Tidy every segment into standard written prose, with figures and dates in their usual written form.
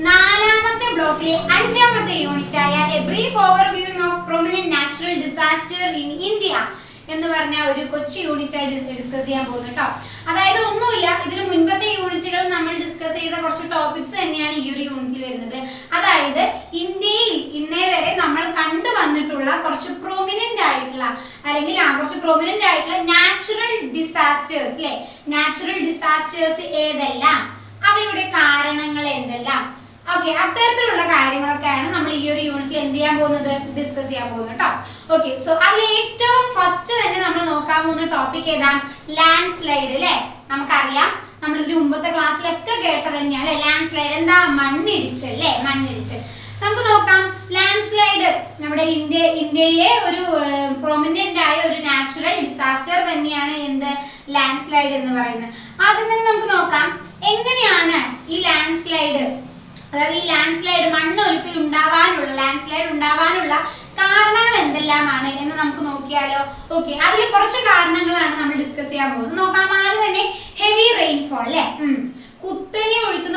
നാലാമത്തെ ബ്ലോക്കിലെ അഞ്ചാമത്തെ യൂണിറ്റ് ആയ a brief overviewing of prominent natural disaster in India എന്ന് പറഞ്ഞ ഒരു കൊച്ചു യൂണിറ്റ് ആയി ഡിസ്കസ് ചെയ്യാൻ പോകുന്നു കേട്ടോ. അതായത് ഒന്നുമില്ല, ഇതിന് മുൻപത്തെ യൂണിറ്റുകൾ നമ്മൾ ഡിസ്കസ് ചെയ്ത കുറച്ച് ടോപ്പിക്സ് തന്നെയാണ് ഈ ഒരു യൂണിറ്റിൽ വരുന്നത്. അതായത് ഇന്ത്യയിൽ ഇന്നേ വരെ നമ്മൾ കണ്ടുവന്നിട്ടുള്ള കുറച്ച് പ്രൊമിനന്റ് ആയിട്ടുള്ള നാച്ചുറൽ ഡിസാസ്റ്റേഴ്സ് അല്ലെ, നാച്ചുറൽ ഡിസാസ്റ്റേഴ്സ് ഏതെല്ലാം, അവയുടെ കാരണങ്ങൾ എന്തെല്ലാം, ഓക്കെ, അത്തരത്തിലുള്ള കാര്യങ്ങളൊക്കെയാണ് നമ്മൾ ഈ ഒരു യൂണിറ്റിൽ എന്ത് ചെയ്യാൻ പോകുന്നത്, ഡിസ്കസ് ചെയ്യാൻ പോകുന്നത് കേട്ടോ. ഓക്കെ, സോ അതിൽ ഏറ്റവും ഫസ്റ്റ് തന്നെ നമ്മൾ നോക്കാൻ പോകുന്ന ടോപ്പിക് ഏതാ, ലാൻഡ് സ്ലൈഡ് അല്ലെ. നമുക്കറിയാം, നമ്മൾ ഇതിന് മുമ്പത്തെ ക്ലാസ്സിലൊക്കെ കേട്ടത് തന്നെയാണ് ലാൻഡ് സ്ലൈഡ്. എന്താ, മണ്ണിടിച്ചൽ അല്ലെ, മണ്ണിടിച്ചൽ. നമുക്ക് നോക്കാം, ലാൻഡ് സ്ലൈഡ് നമ്മുടെ ഇന്ത്യയിലെ ഒരു പ്രൊമിനന്റ് ആയ ഒരു നാച്ചുറൽ ഡിസാസ്റ്റർ തന്നെയാണ് എന്ത്, ലാൻഡ് സ്ലൈഡ് എന്ന് പറയുന്നത്. ആദ്യം തന്നെ നമുക്ക് നോക്കാം എങ്ങനെയാണ് ഈ ലാൻഡ് സ്ലൈഡ്, അതായത് ഈ ലാൻഡ് സ്ലൈഡ് മണ്ണൊലിപ്പിൽ ഉണ്ടാവാനുള്ള കാരണങ്ങൾ എന്തെല്ലാമാണ് എന്ന് നമുക്ക് നോക്കിയാലോ. ഓക്കെ, അതിൽ കുറച്ച് കാരണങ്ങളാണ് നമ്മൾ ഡിസ്കസ് ചെയ്യാൻ പോകുന്നത്. നോക്കാം, ആദ്യം തന്നെ ഹെവി റെയിൻഫോൾ അല്ലെ, കുത്തനെ ഒഴുക്കുന്ന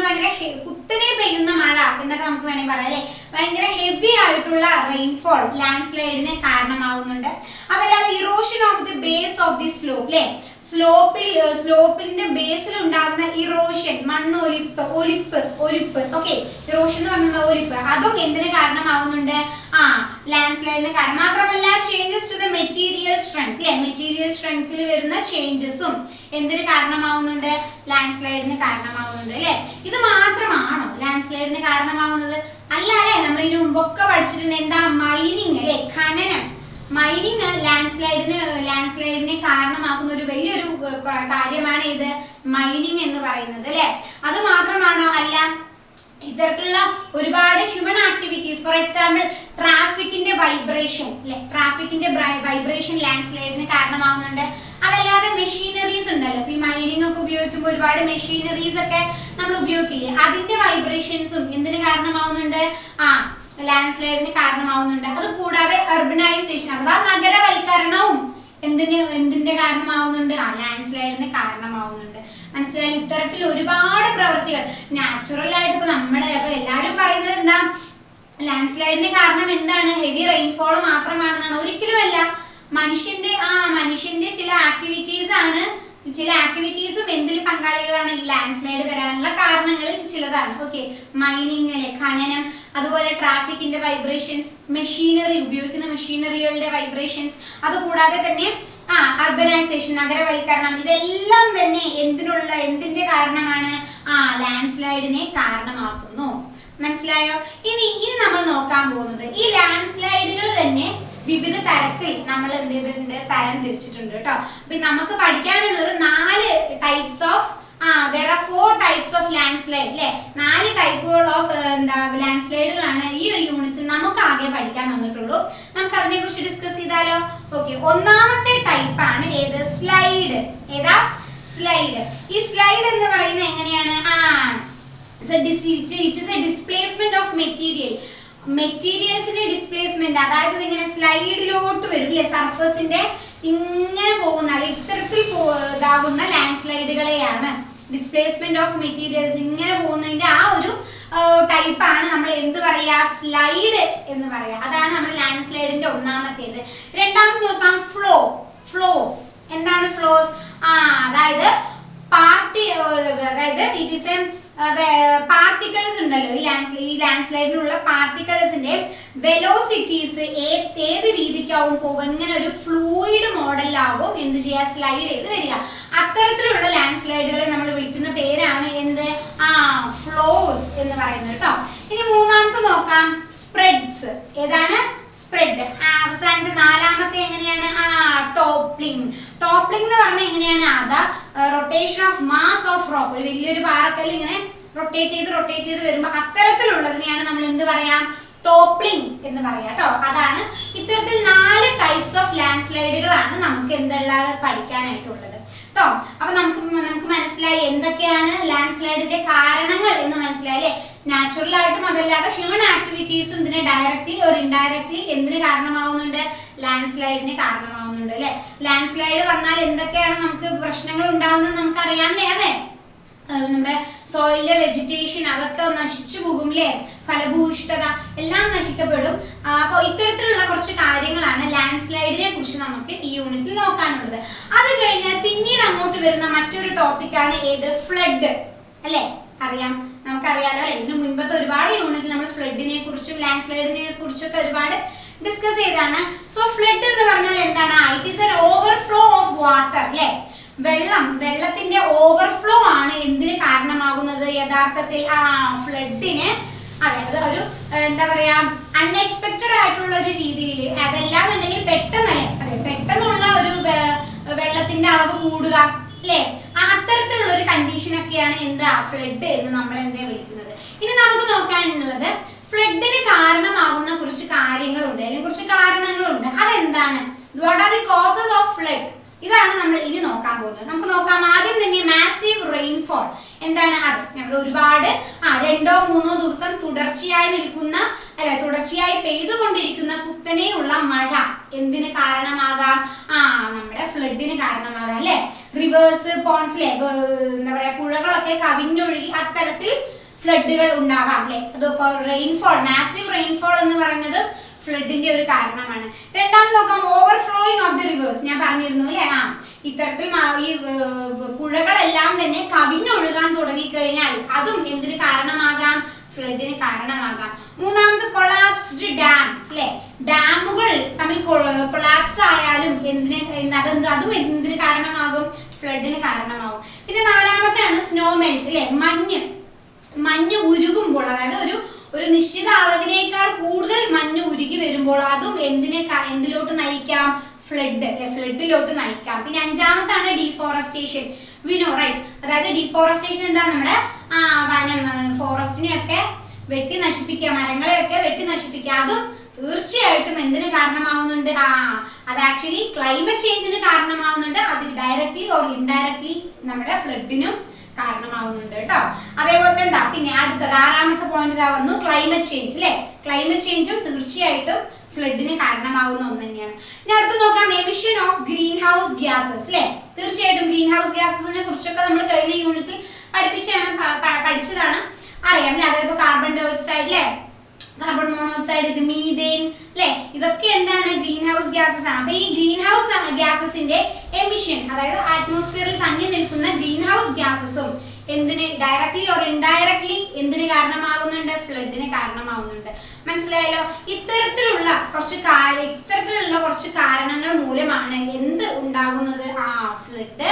കുത്തനെ പെയ്യുന്ന മഴ എന്നൊക്കെ നമുക്ക് വേണമെങ്കിൽ പറയാം അല്ലെ. ഭയങ്കര ഹെവി ആയിട്ടുള്ള റെയിൻഫോൾ ലാൻഡ് സ്ലൈഡിന് കാരണമാകുന്നുണ്ട്. അതല്ലാതെ erosion of the base of the slope അല്ലെ, സ്ലോപ്പിന്റെ ബേസിൽ ഉണ്ടാകുന്ന ഇറോഷൻ, മണ്ണൊലിപ്പ്, ഒലിപ്പ്, ഓക്കെ, ഇറോഷൻ എന്ന് പറയുന്നത് ഒലിപ്പ്, അതും എന്തിന് കാരണമാവുന്നുണ്ട്, ലാൻഡ് സ്ലൈഡിന് കാരണം. മാത്രമല്ല changes to the material strength അല്ലെ, മെറ്റീരിയൽ സ്ട്രെങ്ത്തിൽ വരുന്ന ചേഞ്ചസും എന്തിന് കാരണമാവുന്നുണ്ട്, ലാൻഡ് സ്ലൈഡിന് കാരണമാവുന്നുണ്ട് അല്ലെ. ഇത് മാത്രമാണോ ലാൻഡ് സ്ലൈഡിന് കാരണമാവുന്നത്? അല്ല അല്ലെ, നമ്മൾ ഇതിനു മുമ്പൊക്കെ പഠിച്ചിട്ടുണ്ട് എന്താ, മൈനിങ് അല്ലെ, ഖനനം. മൈനിങ് ലാൻഡ് സ്ലൈഡിനെ കാരണമാക്കുന്ന ഒരു വലിയൊരു കാര്യമാണ് ഇത് മൈനിങ് എന്ന് പറയുന്നത് അല്ലെ. അത് മാത്രമാണോ? അല്ല, ഇത്തരത്തിലുള്ള ഒരുപാട് ഹ്യൂമൻ ആക്ടിവിറ്റീസ്, ഫോർ എക്സാമ്പിൾ ട്രാഫിക്കിന്റെ വൈബ്രേഷൻ അല്ലെ, ട്രാഫിക്കിന്റെ വൈബ്രേഷൻ ലാൻഡ് സ്ലൈഡിന് കാരണമാവുന്നുണ്ട്. അതല്ലാതെ മെഷീനറീസ് ഉണ്ടല്ലോ, ഈ മൈനിങ് ഒക്കെ ഉപയോഗിക്കുമ്പോൾ ഒരുപാട് മെഷീനറീസ് ഒക്കെ നമ്മൾ ഉപയോഗിക്കില്ലേ, അതിന്റെ വൈബ്രേഷൻസും എന്തിന് കാരണമാവുന്നുണ്ട്, ലാൻഡ് സ്ലൈഡിന് കാരണമാവുന്നുണ്ട്. അത് കൂടാതെ അർബനൈസേഷൻ അഥവാ നഗരവൽക്കരണവും എന്തിന്റെ കാരണമാവുന്നുണ്ട്, ലാൻഡ് സ്ലൈഡിന് കാരണമാവുന്നുണ്ട്. മനസ്സിലായാലും ഇത്തരത്തിൽ ഒരുപാട് പ്രവൃത്തികൾ നാച്ചുറൽ ആയിട്ട് ഇപ്പൊ എല്ലാരും പറയുന്നത് എന്താ, ലാൻഡ് സ്ലൈഡിന് കാരണം എന്താണ്, ഹെവി റെയിൻഫോൾ മാത്രമാണെന്നാണ്. ഒരിക്കലും അല്ല, മനുഷ്യന്റെ ചില ആക്ടിവിറ്റീസും എന്തിൽ പങ്കാളികളാണ്, ഈ ലാൻഡ് സ്ലൈഡ് വരാനുള്ള കാരണങ്ങളിൽ ചിലതാണ്. ഓക്കെ, മൈനിങ് അല്ലെ, ഖനനം, അതുപോലെ ട്രാഫിക്കിന്റെ വൈബ്രേഷൻസ്, ഉപയോഗിക്കുന്ന മെഷീനറികളുടെ വൈബ്രേഷൻസ്, അതുകൂടാതെ തന്നെ അർബനൈസേഷൻ, നഗരവൽക്കരണം, ഇതെല്ലാം തന്നെ എന്തിന്റെ കാരണമാണ്, ലാൻഡ് സ്ലൈഡിനെ കാരണമാക്കുന്നു. മനസ്സിലായോ? ഇനി നമ്മൾ നോക്കാൻ പോകുന്നത് ഈ ലാൻഡ് സ്ലൈഡുകൾ തന്നെ വിവിധ തരത്തിൽ നമ്മൾ എന്ത് ചെയ്തിട്ടുണ്ട്, തരം തിരിച്ചിട്ടുണ്ട് കേട്ടോ. അപ്പൊ നമുക്ക് പഠിക്കാനുള്ളത് 4 types of there are 4 types of landslide അല്ലെ. 4 ടൈപ്പുകൾ ഓഫ് ലാൻഡ് സ്ലൈഡുകളാണ് ഈ ഒരു യൂണിറ്റ് നമുക്ക് ആകെ പഠിക്കാൻ തന്നിട്ടുള്ളൂ. നമുക്ക് അതിനെ കുറിച്ച് ഡിസ്കസ് ചെയ്താലോ. ഓക്കെ, ഒന്നാമത്തെ ടൈപ്പ് ആണ് ഏത്, സ്ലൈഡ്. ഏതാ, സ്ലൈഡ്. ഈ സ്ലൈഡ് എന്ന് പറയുന്നത് എങ്ങനെയാണ്, it is a displacement of മെറ്റീരിയൽസിന്റെ ഡിസ്പ്ലേസ്മെന്റ്. അതായത് ഇങ്ങനെ സ്ലൈഡിലോട്ട് വരും അല്ലെ, സർഫസിന്റെ ഇങ്ങനെ പോകുന്ന ഇത്തരത്തിൽ ഇതാകുന്ന ലാൻഡ് സ്ലൈഡുകളെയാണ് ഡിസ്പ്ലേസ്മെന്റ് ഓഫ് മെറ്റീരിയൽസ് ഇങ്ങനെ പോകുന്നതിന്റെ ആ ഒരു ടൈപ്പാണ് നമ്മൾ എന്ത് പറയാ, സ്ലൈഡ് എന്ന് പറയാ. അതാണ് നമ്മുടെ ലാൻഡ് സ്ലൈഡിന്റെ ഒന്നാമത്തേത്. രണ്ടാമത് നോക്കാം, ഫ്ലോസ്. എന്താണ് ഫ്ലോസ്? അതായത് ഇറ്റ് ഈസ് എ പാർട്ടിക്കിൾസ് ഉണ്ടല്ലോ, ഈ ലാൻഡ് സ്ലൈഡിലുള്ള പാർട്ടിക്കിൾസിന്റെ വെലോസിറ്റീസ് ഏത് രീതിക്കാവും പോകും, ഇങ്ങനെ ഒരു ഫ്ലൂയിഡ് മോഡലിലാകും എന്ത് ചെയ്യുക, സ്ലൈഡ് ചെയ്ത് വരിക. അത്തരത്തിലുള്ള ലാൻഡ് സ്ലൈഡുകളെ നമ്മൾ വിളിക്കുന്ന പേരാണ് എന്ത്, ഫ്ലോസ് എന്ന് പറയുന്നത് കേട്ടോ. നോക്കാം സ്പ്രെഡ്സ്. ഏതാണ്? സ്പ്രെഡ്. അവസാനത്തെ നാലാമത്തെ എങ്ങനെയാണ്? ടോപ്ലിംഗ്. ടോപ്ലിംഗ് എന്ന് പറഞ്ഞാൽ എങ്ങനെയാണ്? അത് rotation of mass of rock. ഒരു വലിയൊരു പാറക്കല്ല് ഇങ്ങനെ റൊട്ടേറ്റ് ചെയ്ത് വരുമ്പോൾ അത്തരത്തിലുള്ളതിനെയാണ് നമ്മൾ എന്ത് പറയാം? ടോപ്ലിംഗ് എന്ന് പറയാം ട്ടോ. അതാണ് ഇത്തരത്തിൽ 4 ടൈപ്സ് ഓഫ് ലാൻഡ് സ്ലൈഡുകളാണ് നമുക്ക് എന്തുള്ളത് പഠിക്കാനായിട്ടുള്ളത് ട്ടോ. അപ്പൊ നമുക്ക് മനസ്സിലായി എന്തൊക്കെയാണ് ലാൻഡ് സ്ലൈഡിന്റെ കാരണങ്ങൾ എന്ന് മനസ്സിലായി അല്ലേ? നാച്ചുറൽ ആയിട്ടും അതല്ലാതെ ഹ്യൂമൻ ആക്ടിവിറ്റീസും ഇതിനെ ഡയറക്ട്ലി ഓർ ഇൻഡയറക്ട്ലി എന്തിന് കാരണമാവുന്നുണ്ട്? ലാൻഡ് സ്ലൈഡിന് കാരണമാവുന്നുണ്ട് അല്ലെ? ലാൻഡ് സ്ലൈഡ് വന്നാൽ എന്തൊക്കെയാണ് നമുക്ക് പ്രശ്നങ്ങൾ ഉണ്ടാവുന്നത് നമുക്കറിയാം അല്ലേ? അതെ, നമ്മുടെ സോയിലിലെ വെജിറ്റേഷൻ അതൊക്കെ നശിച്ചു പോകും അല്ലേ? ഫലഭൂയിഷ്ഠത എല്ലാം നശിക്കപ്പെടും. അപ്പൊ ഇത്തരത്തിലുള്ള കുറച്ച് കാര്യങ്ങളാണ് ലാൻഡ് സ്ലൈഡിനെ കുറിച്ച് നമുക്ക് ഈ യൂണിറ്റിൽ നോക്കാനുള്ളത്. അത് കഴിഞ്ഞാൽ പിന്നീട് അങ്ങോട്ട് വരുന്ന മറ്റൊരു ടോപ്പിക്കാണ് ഏത്? ഫ്ലഡ് അല്ലെ? നമുക്കറിയാലോ അല്ലെ? ഇതിനു മുൻപത്തെ ഒരുപാട് യൂണിറ്റിൽ നമ്മൾ ഫ്ലഡിനെ കുറിച്ചും ലാൻഡ് സ്ലൈഡിനെ കുറിച്ചൊക്കെ ഒരുപാട് ഡിസ്കസ് ചെയ്താണ്. സോ ഫ്ലഡ് എന്ന് പറഞ്ഞാൽ എന്താണ്? It is N overflow of water അല്ലെ? വെള്ളത്തിന്റെ ഓവർഫ്ലോ ആണ് എന്തിന് കാരണമാകുന്നത്? യഥാർത്ഥത്തിൽ ഫ്ലഡിന്. അതെ, അത് ഒരു എന്താ പറയാ അൺഎക്സ്പെക്റ്റഡ് ആയിട്ടുള്ള ഒരു രീതിയിൽ, അതെല്ലാം ഉണ്ടെങ്കിൽ പെട്ടെന്നുള്ള ഒരു വെള്ളത്തിന്റെ അളവ് കൂടുക അല്ലെ? അത്തരത്തിലുള്ള ഒരു കണ്ടീഷൻ ഒക്കെയാണ് എന്താ ഫ്ലഡ് എന്ന് നമ്മൾ എന്താ വിളിക്കുന്നത്. ഇനി നമുക്ക് നോക്കാനുള്ളത് ഫ്ലഡിന് കാരണമാകുന്ന കുറച്ച് കാര്യങ്ങളുണ്ട്, അല്ലെങ്കിൽ കുറച്ച് കാരണങ്ങളുണ്ട്. അതെന്താണ്? What are the causes of flood? ഇതാണ് നമ്മൾ ഇനി നോക്കാൻ പോകുന്നത്. നമുക്ക് നോക്കാം. ആദ്യം തന്നെ മാസീവ് റെയിൻഫോൾ. എന്താണ് അത്? നമ്മൾ ഒരുപാട് 2-3 ദിവസം തുടർച്ചയായി പെയ്തുകൊണ്ടിരിക്കുന്ന കുത്തനെയുള്ള മഴ എന്തിന് കാരണമാകാം? നമ്മുടെ ഫ്ലഡിന് കാരണമാകാം അല്ലെ? റിവേഴ്സ്, പോൺസിലെ എന്താ പറയാ പുഴകളൊക്കെ കവിഞ്ഞൊഴുകി അത്തരത്തിൽ ഫ്ലഡുകൾ ഉണ്ടാകാം അല്ലെ? അതിപ്പോ റെയിൻഫോൾ, മാസീവ് റെയിൻഫോൾ എന്ന് പറയുന്നത് ഫ്ലഡിന്റെ ഒരു കാരണമാണ്. രണ്ടാമത് നോക്കാം ഓവർഫ്ലോയിങ് ഓഫ് ദി റിവേഴ്സ്. ഞാൻ പറഞ്ഞിരുന്നു അല്ലെ? ഇത്തരത്തിൽ ഈ പുഴകളെല്ലാം തന്നെ കവിഞ്ഞൊഴുകാൻ തുടങ്ങിക്കഴിഞ്ഞാൽ അതും എന്തിന് കാരണമാകാം? ഫ്ലഡിന് കാരണമാകാം. മൂന്നാമത് കൊളാപ്സ്ഡ് ഡാംസ് അല്ലെ? ഡാമുകൾ തമ്മിൽ കൊളാപ്സ് ആയാലും അതും എന്തിന് കാരണമാകും? ഫ്ലഡിന് കാരണമാകും. പിന്നെ നാലാമത്തെയാണ് സ്നോ മെൽറ്റ് അല്ലെ? മഞ്ഞ് ഉരുകുമ്പോൾ, അതായത് ഒരു നിശ്ചിത അളവിനേക്കാൾ കൂടുതൽ മഞ്ഞ് ഉരുകി വരുമ്പോൾ അതും എന്തിലോട്ട് നയിക്കാം? ഫ്ലഡിലോട്ട് നയിക്കാം. പിന്നെ അഞ്ചാമത്താണ് ഡീഫോറസ്റ്റേഷൻ. റൈറ്റ്? അതായത് ഡീഫോറസ്റ്റേഷൻ എന്താ? നമ്മുടെ ഫോറസ്റ്റിനെയൊക്കെ വെട്ടി നശിപ്പിക്കുക, മരങ്ങളെയൊക്കെ വെട്ടി നശിപ്പിക്കുക. അതും തീർച്ചയായിട്ടും എന്തിന് കാരണമാവുന്നുണ്ട്? അത് ആക്ച്വലി ക്ലൈമറ്റ് ചേഞ്ചിന് കാരണമാവുന്നുണ്ട്. അത് ഡയറക്ട്ലി ഓർ ഇൻഡയറക്ട്ലി നമ്മുടെ ഫ്ലഡിനും കാരണമാവുന്നുണ്ട് കേട്ടോ. അതേപോലെ എന്താ പിന്നെ അടുത്തത് 6ാമത്തെ പോയിന്റ് ഇതാ വന്നു, ക്ലൈമറ്റ് ചേഞ്ച് അല്ലെ? ക്ലൈമറ്റ് ചേഞ്ചും തീർച്ചയായിട്ടും ഫ്ലഡിന് കാരണമാകുന്ന ഒന്ന് തന്നെയാണ്. ഇനി അടുത്ത് നോക്കാം emission of green house gases അല്ലെ? തീർച്ചയായിട്ടും ഗ്രീൻ ഹൗസ് ഗ്യാസസിനെ കുറിച്ചൊക്കെ നമ്മൾ കഴിഞ്ഞ യൂണിറ്റിൽ പഠിച്ചതാണ്, അറിയാം അല്ലെ? അതായത് കാർബൺ ഡൈ ഓക്സൈഡ് അല്ലെ, കാർബൺ മോണോക്സൈഡ്, ഇത് മീഥേൻ അല്ലെ? ഇതൊക്കെ എന്താണ്? ഗ്രീൻ ഹൗസ് ഗ്യാസസ് ആണ്. അപ്പൊ ഈ ഗ്രീൻ ഹൗസ് ഗ്യാസസിന്റെ എമിഷൻ, അതായത് അറ്റ്മോസ്ഫിയറിൽ തങ്ങി നിൽക്കുന്ന ഗ്രീൻ ഹൗസ് ഗ്യാസസും എന്തിന് ഡയറക്ട്ലി ഓർ ഇൻഡയറക്ട്ലി എന്തിന് കാരണമാകുന്നുണ്ട്? ഫ്ലഡിന് കാരണമാകുന്നുണ്ട്. മനസ്സിലായല്ലോ? ഇത്തരത്തിലുള്ള കുറച്ച് കാരണങ്ങൾ മൂലമാണ് എന്ത് ഉണ്ടാകുന്നത്? ഫ്ലഡ്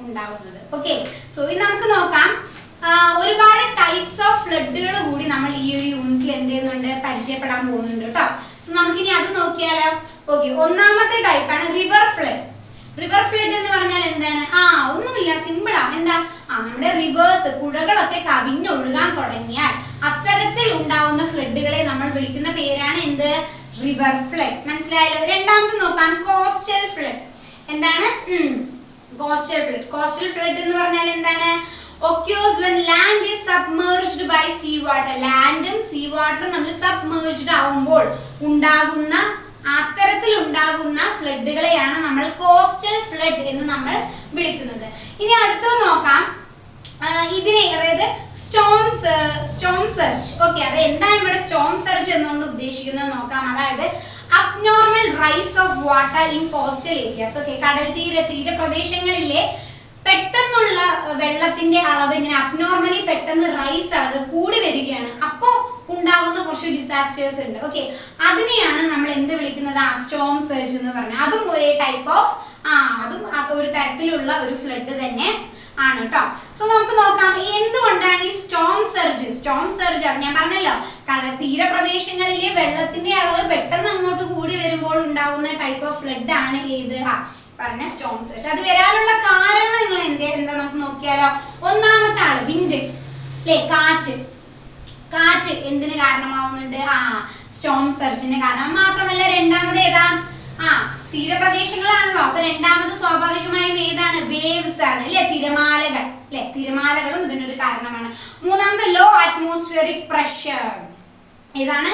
ഉണ്ടാകുന്നത്. ഓക്കെ, സോ ഇനി നമുക്ക് നോക്കാം. ഒരുപാട് ടൈപ്സ് ഓഫ് ഫ്ലഡുകൾ കൂടി നമ്മൾ ഈ ഒരു യൂണിറ്റിൽ എന്ത് ചെയ്യുന്നുണ്ട്? പരിചയപ്പെടാൻ പോകുന്നുണ്ട് കേട്ടോ. സോ നമുക്കിനി അത് നോക്കിയാലോ? ഓക്കെ, ഒന്നാമത്തെ ടൈപ്പാണ് റിവർ ഫ്ലഡ്. റിവർ ഫ്ലഡ് എന്ന് പറഞ്ഞാൽ എന്താണ്? ഒന്നുമില്ല, സിമ്പിളാ. എന്താ? നമ്മുടെ റിവേഴ്സ്, പുഴകളൊക്കെ കവിഞ്ഞൊഴുകാൻ തുടങ്ങിയാൽ അത്തരത്തിൽ ഉണ്ടാവുന്ന ഫ്ലഡുകളെ നമ്മൾ വിളിക്കുന്ന പേരാണ് എന്ത്? River flood. മനസ്സിലായല്ലോ? രണ്ടാമത് നോക്കാം കോസ്റ്റൽ ഫ്ലഡ്. എന്താണ്? Coastal flood. കോസ്റ്റൽ ഫ്ലഡ് എന്ന് പറഞ്ഞാൽ എന്താണ്? occurs when land is submerged by sea water. ലാൻഡും സീ വാട്ടറും നമ്മൾ സബ്മേർജ്ഡ് ആവുമ്പോൾ അത്തരത്തിൽ ഉണ്ടാകുന്ന ഫ്ലഡുകളെയാണ് നമ്മൾ കോസ്റ്റൽ ഫ്ലഡ് എന്ന് നമ്മൾ വിളിക്കുന്നത്. ഇനി അടുത്തത് നോക്കാം. ഇതിനെ അതായത് സ്റ്റോം സർജ്. ഓക്കെ, അത് എന്താണ് ഇവിടെ സ്റ്റോം സർജ് എന്നുകൊണ്ട് ഉദ്ദേശിക്കുന്നത് നോക്കാം. അതായത് abnormal rise of water in coastal areas. Okay, കടൽ തീരപ്രദേശങ്ങളിലെ പെട്ടെന്നുള്ള വെള്ളത്തിന്റെ അളവ് ഇങ്ങനെ അബ്നോർമലി പെട്ടെന്ന് റൈസ് അത് കൂടി വരികയാണ്. അപ്പോ ഉണ്ടാകുന്ന കുറച്ച് ഡിസാസ്റ്റേഴ്സ് ഉണ്ട്. ഓക്കെ, അതിനെയാണ് നമ്മൾ എന്ത് വിളിക്കുന്നത്? സ്റ്റോം സർജ് എന്ന് പറഞ്ഞാൽ. അതും ഒരേ ടൈപ്പ് ഓഫ് അതും ഒരു തരത്തിലുള്ള ഒരു ഫ്ലഡ് തന്നെ ആണ് ട്ടോ. സോ നമുക്ക് നോക്കാം എന്തുകൊണ്ടാണ് ഈ സ്റ്റോം സർജ് ഞാൻ പറഞ്ഞല്ലോ തീരപ്രദേശങ്ങളിലെ വെള്ളത്തിന്റെ അളവ് പെട്ടെന്ന് അങ്ങോട്ട് കൂടി വരുമ്പോൾ ഉണ്ടാകുന്ന ടൈപ്പ് ഓഫ് ഫ്ലഡ് ആണ് ഏത് പറഞ്ഞ സ്റ്റോം സർജ്. അത് വരാനുള്ള കാരണങ്ങൾ എന്താ നമുക്ക് നോക്കിയാലോ. ഒന്നാമത്തെ ആള് വിൻഡ് അല്ലെ, കാറ്റ് എന്തിന് കാരണമാവുന്നുണ്ട്, സ്റ്റോം സർജിന് കാരണം. മാത്രമല്ല രണ്ടാമത് ഏതാ, തീരപ്രദേശങ്ങളാണല്ലോ. അപ്പൊ രണ്ടാമത് സ്വാഭാവികമായും ഏതാണ്, വേവ്സ് ആണ് അല്ലെ, തിരമാലകളും ഇതിനൊരു കാരണമാണ്. മൂന്നാമത് ലോ അറ്റ്മോസ്ഫിയറിക് പ്രഷർ. ഏതാണ്,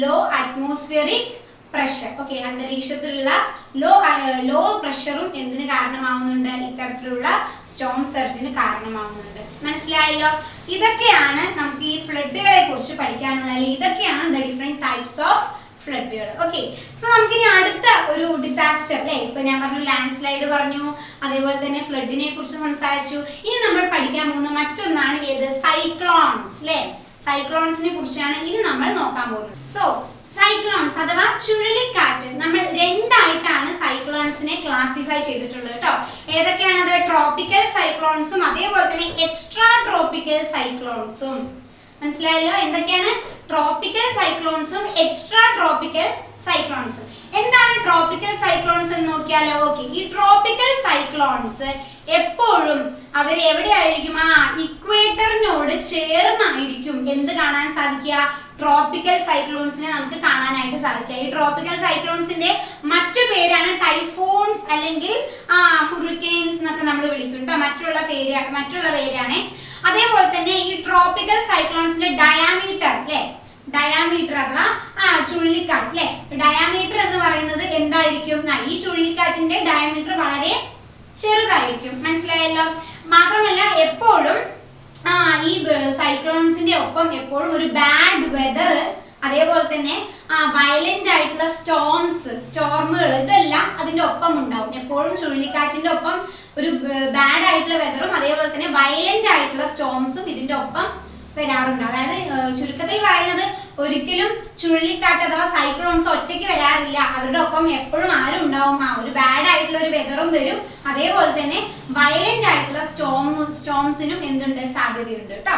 ലോ അറ്റ്മോസ്ഫിയറിക് പ്രഷർ. ഓക്കെ, അന്തരീക്ഷത്തിലുള്ള ലോ പ്രഷറും എന്തിന് കാരണമാവുന്നുണ്ട്, ഇത്തരത്തിലുള്ള സ്റ്റോം സർജിന് കാരണമാവുന്നുണ്ട്. മനസ്സിലായല്ലോ. ഇതൊക്കെയാണ് നമുക്ക് ഈ ഫ്ലഡുകളെ കുറിച്ച് പഠിക്കാനുള്ള, ഇതൊക്കെയാണ് ദ ഡിഫറെന്റ് ടൈപ്സ് ഓഫ് ഫ്ലഡുകൾ. ഓക്കെ, സോ നമുക്കിനി അടുത്ത ഒരു ഡിസാസ്റ്റർ അല്ലെ, ഇപ്പൊ ഞാൻ പറഞ്ഞു ലാൻഡ് സ്ലൈഡ് പറഞ്ഞു, അതേപോലെ തന്നെ ഫ്ലഡിനെ കുറിച്ച് സംസാരിച്ചു. ഇനി നമ്മൾ പഠിക്കാൻ പോകുന്ന മറ്റൊന്നാണ് ഏത്, സൈക്ലോൺസ് അല്ലെ. സൈക്ലോൺസിനെ കുറിച്ചാണ് ഇനി നമ്മൾ നോക്കാൻ പോകുന്നത്. സോ സൈക്ലോൺസ് അഥവാ ചുഴലിക്കാറ്റ് നമ്മൾ രണ്ടായിട്ടാണ് സൈക്ലോൺസിനെ ക്ലാസിഫൈ ചെയ്തിട്ടുള്ളത് കേട്ടോ. ഏതൊക്കെയാണത്, ട്രോപ്പിക്കൽ സൈക്ലോൺസും അതേപോലെ തന്നെ എക്സ്ട്രാ ട്രോപ്പിക്കൽ സൈക്ലോൺസും. മനസ്സിലായല്ലോ എന്തൊക്കെയാണ് ട്രോപ്പിക്കൽ സൈക്ലോൺസും എക്സ്ട്രാ ട്രോപ്പിക്കൽ സൈക്ലോൺസും. എന്താണ് ട്രോപ്പിക്കൽ സൈക്ലോൺസ് എന്ന് നോക്കിയാലോ. ഓക്കെ, ഈ ട്രോപ്പിക്കൽ സൈക്ലോൺസ് എപ്പോഴും അവർ എവിടെയായിരിക്കും, ഇക്വേറ്ററിനോട് ചേർന്നായിരിക്കും എന്ത് കാണാൻ സാധിക്കുക, ട്രോപ്പിക്കൽ സൈക്ലോൺസിനെ നമുക്ക് കാണാനായിട്ട് സാധിക്കുക. ഈ ട്രോപ്പിക്കൽ സൈക്ലോൺസിന്റെ മറ്റു പേരാണ് ടൈഫോൺസ് അല്ലെങ്കിൽ ഹുറിക്കെയിൻസ് എന്നൊക്കെ നമ്മൾ വിളിക്കും ട്ടോ. മറ്റുള്ള പേരാണ്. അതേപോലെ തന്നെ ഈ ട്രോപ്പിക്കൽ സൈക്ലോൺസിന്റെ ഡയാമീറ്റർ അല്ലെ, ഡയാമീറ്റർ അഥവാ ചുഴലിക്കാറ്റ് അല്ലെ, ഡയാമീറ്റർ എന്ന് പറയുന്നത് എന്തായിരിക്കും, ഈ ചുഴലിക്കാറ്റിന്റെ ഡയാമീറ്റർ വളരെ ചെറുതായിരിക്കും. മനസ്സിലായല്ലോ. മാത്രമല്ല എപ്പോഴും ഈ സൈക്ലോൺസിന്റെ ഒപ്പം എപ്പോഴും ഒരു ബാഡ് വെതർ, അതേപോലെ തന്നെ വയലന്റ് ആയിട്ടുള്ള സ്റ്റോർമുകൾ ഇതെല്ലാം അതിന്റെ ഒപ്പം ഉണ്ടാവും. എപ്പോഴും ചുഴലിക്കാറ്റിന്റെ ഒപ്പം ഒരു ബാഡ് ആയിട്ടുള്ള വെതറും അതേപോലെ തന്നെ വയലന്റ് ആയിട്ടുള്ള സ്റ്റോംസും ഇതിന്റെ ഒപ്പം വരാറുണ്ട്. അതായത് ചുരുക്കത്തിൽ പറയുന്നത് ഒരിക്കലും ചുഴലിക്കാറ്റ് അഥവാ സൈക്ലോൺസ് ഒറ്റയ്ക്ക് വരാറില്ല. അവരുടെ ഒപ്പം എപ്പോഴും ആരും ഉണ്ടാവും. ഒരു ബാഡ് ആയിട്ടുള്ള ഒരു വെതറും വരും, അതേപോലെ തന്നെ വയലന്റ് ആയിട്ടുള്ള സ്റ്റോംസിനും എന്തുണ്ട്, സാധ്യതയുണ്ട് കേട്ടോ.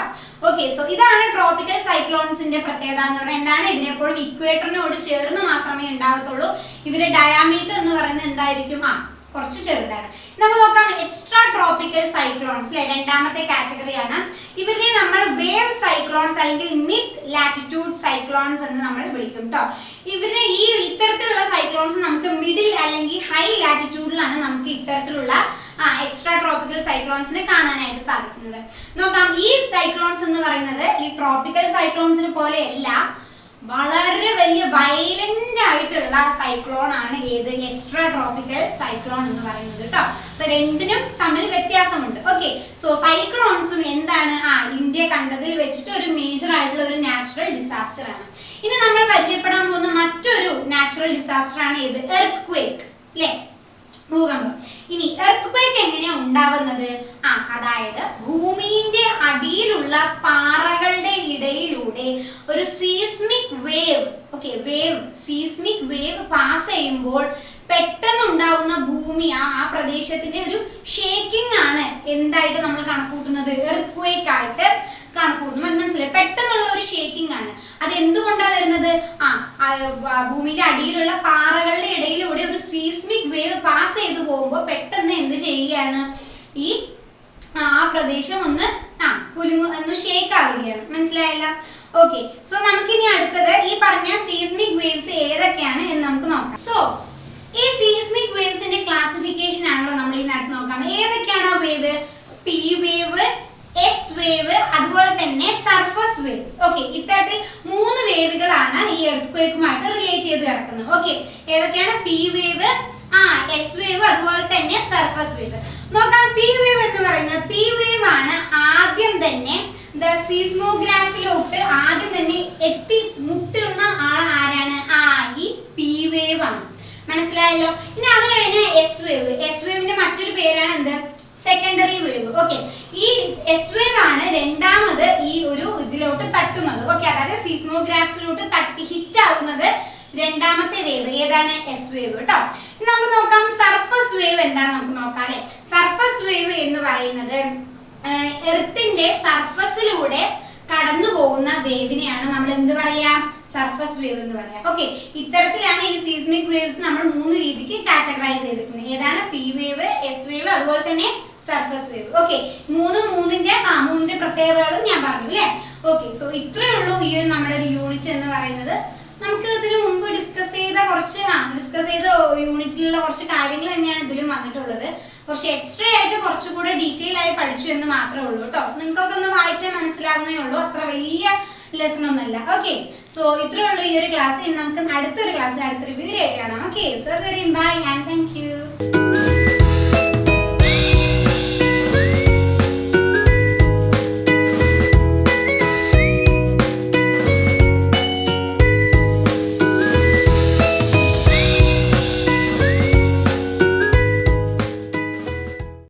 ഓക്കെ, സോ ഇതാണ് ട്രോപ്പിക്കൽ സൈക്ലോൺസിന്റെ പ്രത്യേകത എന്ന് പറയുന്നത്. എന്താണ്, ഇതിനെപ്പോഴും ഇക്വേറ്ററിനോട് ചേർന്ന് മാത്രമേ ഉണ്ടാവത്തുള്ളൂ. ഇവരുടെ ഡയാമീറ്റർ എന്ന് പറയുന്നത് എന്തായിരിക്കും, കുറച്ച് ചെറുതാണ്. നമുക്ക് നോക്കാം എക്സ്ട്രാ ട്രോപ്പിക്കൽ സൈക്ലോൺസ് അല്ലെ, രണ്ടാമത്തെ കാറ്റഗറിയാണ്. ഇവരെ നമ്മൾ വേവ് സൈക്ലോൺസ് അല്ലെങ്കിൽ മിഡ് ലാറ്റിറ്റ്യൂഡ് സൈക്ലോൺസ് എന്ന് നമ്മൾ വിളിക്കും ട്ടോ. ഇവരെ ഇത്തരത്തിലുള്ള സൈക്ലോൺസ് നമുക്ക് മിഡിൽ അല്ലെങ്കിൽ ഹൈ ലാറ്റിറ്റ്യൂഡിലാണ് നമുക്ക് ഇത്തരത്തിലുള്ള എക്സ്ട്രാ ട്രോപ്പിക്കൽ സൈക്ലോൺസിനെ കാണാനായിട്ട് സാധിക്കുന്നത്. നോക്കാം, ഈ സൈക്ലോൺസ് എന്ന് പറയുന്നത് ഈ ട്രോപ്പിക്കൽ സൈക്ലോൺസിനെ പോലെയല്ല, വളരെ വലിയ വയലന്റ് ആയിട്ടുള്ള സൈക്ലോൺ ആണ് ഏത്, എക്സ്ട്രാ ട്രോപ്പിക്കൽ സൈക്ലോൺ എന്ന് പറയുന്നത് കേട്ടോ. അപ്പൊ രണ്ടിനും തമ്മിൽ വ്യത്യാസമുണ്ട്. ഓക്കെ, സോ സൈക്ലോൺസും എന്താണ്, ഇന്ത്യ കണ്ടതിൽ വെച്ചിട്ട് ഒരു മേജർ ആയിട്ടുള്ള ഒരു നാച്ചുറൽ ഡിസാസ്റ്റർ ആണ്. ഇനി നമ്മൾ പരിചയപ്പെടാൻ പോകുന്ന മറ്റൊരു നാച്ചുറൽ ഡിസാസ്റ്റർ ആണ് ഏത്, എർത്ത്ക്വേക്ക് അല്ലെ, ഭൂകമ്പം. ഇനി എർത്ത്ക്വേക്ക് എങ്ങനെയാ ഉണ്ടാവുന്നത്, അതായത് ഭൂമിയുടെ അടിയിലുള്ള പാറകളുടെ ഇടയിലൂടെ ഒരു seismic wave, seismic wave pass ചെയ്യുമ്പോൾ പെട്ടെന്ന് ഉണ്ടാവുന്ന ഭൂമി ആ പ്രദേശത്തിന്റെ ഒരു ഷേക്കിംഗ് ആണ് എന്തായിട്ട് നമ്മൾ കണക്കൂട്ടുന്നത്, എർത്ത്ക്വേക്ക് ആയിട്ട് കണക്കൂട്ടും. മനസ്സിലായി, പെട്ടെന്നുള്ള ഒരു ഷേക്കിംഗ് ആണ്. അത് എന്തുകൊണ്ടാണ് വരുന്നത്, ഭൂമിയുടെ അടിയിലുള്ള പാറകളുടെ ഇടയിലൂടെ ഒരു സീസ്മിക് വേവ് പാസ് ചെയ്തു പോകുമ്പോൾ പെട്ടെന്ന് എന്ത് ചെയ്യുകയാണ്, ഈ പ്രദേശം ഒന്ന് ഷേക്ക് ആവുകയാണ്. മനസ്സിലായല്ലോ. ഓക്കെ, സോ നമുക്കിനി അടുത്തത് ഈ പറഞ്ഞ സീസ്മിക് വേവ്സ് ഏതൊക്കെയാണ് എന്ന് നമുക്ക് നോക്കാം. സോ ഈ സീസ്മിക് വേവ്സിന്റെ ക്ലാസിഫിക്കേഷൻ ആണല്ലോ നമ്മൾ ഈ നടത്തി നോക്കാം. ഏതൊക്കെയാണോ wave, P wave, S wave, അതുപോലെ തന്നെ സർഫസ് വേവ്സ്. ഓക്കെ, ഇത്തരത്തിൽ 3 വേവുകളാണ് ഈ എർത്ത്ക്വേക്കുമായിട്ട് റിലേറ്റ് ചെയ്ത് കിടക്കുന്നത്. ഓക്കെ, ഏതൊക്കെയാണ്, പി വേവ്, എസ് വേവ്, അതുപോലെ തന്നെ സർഫസ് വേവ്. നോക്കാം, പി വേവ് എന്ന് പറയുന്നത്, പി വേവ് ആണ് ആദ്യം തന്നെ സീസ്മോഗ്രാഫിലോട്ട് ആദ്യം തന്നെ എത്തി മുട്ടുന്ന ആരാണ്, ഈ പി വേവ് ആണ്. മനസ്സിലായല്ലോ. ഇനി അത് കഴിഞ്ഞ് എസ് വേവ്. എസ് വേവിന്റെ മറ്റൊരു പേരാണ് എന്ത്, സെക്കൻഡറി വേവ്. ഓക്കെ, ഈ എസ് വേവ് ആണ് രണ്ടാമത് ഈ ഒരു ഇതിലോട്ട് തട്ടുന്നത്. ഓക്കെ, അതായത് സീസ്മോഗ്രാഫ്സിലോട്ട് തട്ടി ഹിറ്റ് ആകുന്നത് രണ്ടാമത്തെ വേവ് ഏതാണ്? എസ് വേവ് കേട്ടോ. നമുക്ക് നോക്കാം സർഫസ് വേവ് എന്താന്ന് നമുക്ക് നോക്കാം അല്ലെ. സർഫസ് വേവ് എന്ന് പറയുന്നത് എർത്തിന്റെ സർഫസിലൂടെ കടന്നു പോകുന്ന വേവിനെയാണ് നമ്മൾ എന്ത് പറയാ? സർഫസ് വേവ് എന്ന് പറയാം. ഓക്കെ, ഇത്തരത്തിലാണ് ഈ സീസ്മിക് വേവ്സ് നമ്മൾ 3 രീതിക്ക് കാറ്റഗറൈസ് ചെയ്തിരിക്കുന്നത്. ഏതാണ്? പി വേവ്, എസ് വേവ്, അതുപോലെ തന്നെ സർഫസ് വേവ്. ഓക്കെ, മൂന്നിന്റെ പ്രത്യേകതകളും ഞാൻ പറഞ്ഞു അല്ലേ. ഓക്കെ, സോ ഇത്രയേ ഉള്ളൂ ഈ നമ്മുടെ ഒരു യൂണിറ്റ് എന്ന് പറയുന്നത്. നമുക്ക് ഇതിനു മുമ്പ് ഡിസ്കസ് ചെയ്ത യൂണിറ്റിലുള്ള കുറച്ച് കാര്യങ്ങൾ തന്നെയാണ് ഇതിലും വന്നിട്ടുള്ളത്. കുറച്ച് എക്സ്ട്രാ ആയിട്ട് കുറച്ചുകൂടെ ഡീറ്റെയിൽ ആയി പഠിച്ചു എന്ന് മാത്രമേ ഉള്ളൂ കേട്ടോ. നിങ്ങൾക്കൊക്കെ ഒന്ന് വായിച്ചാൽ മനസ്സിലാവുന്നേ ഉള്ളൂ, അത്ര വലിയ ലെസൺ ഒന്നുമല്ല. ഓക്കെ, സോ ഇത്രയേ ഉള്ളൂ ഈ ഒരു ക്ലാസ്. നമുക്ക് അടുത്തൊരു വീഡിയോ ആയിട്ട് കാണാം. Okay, so bye and thank U.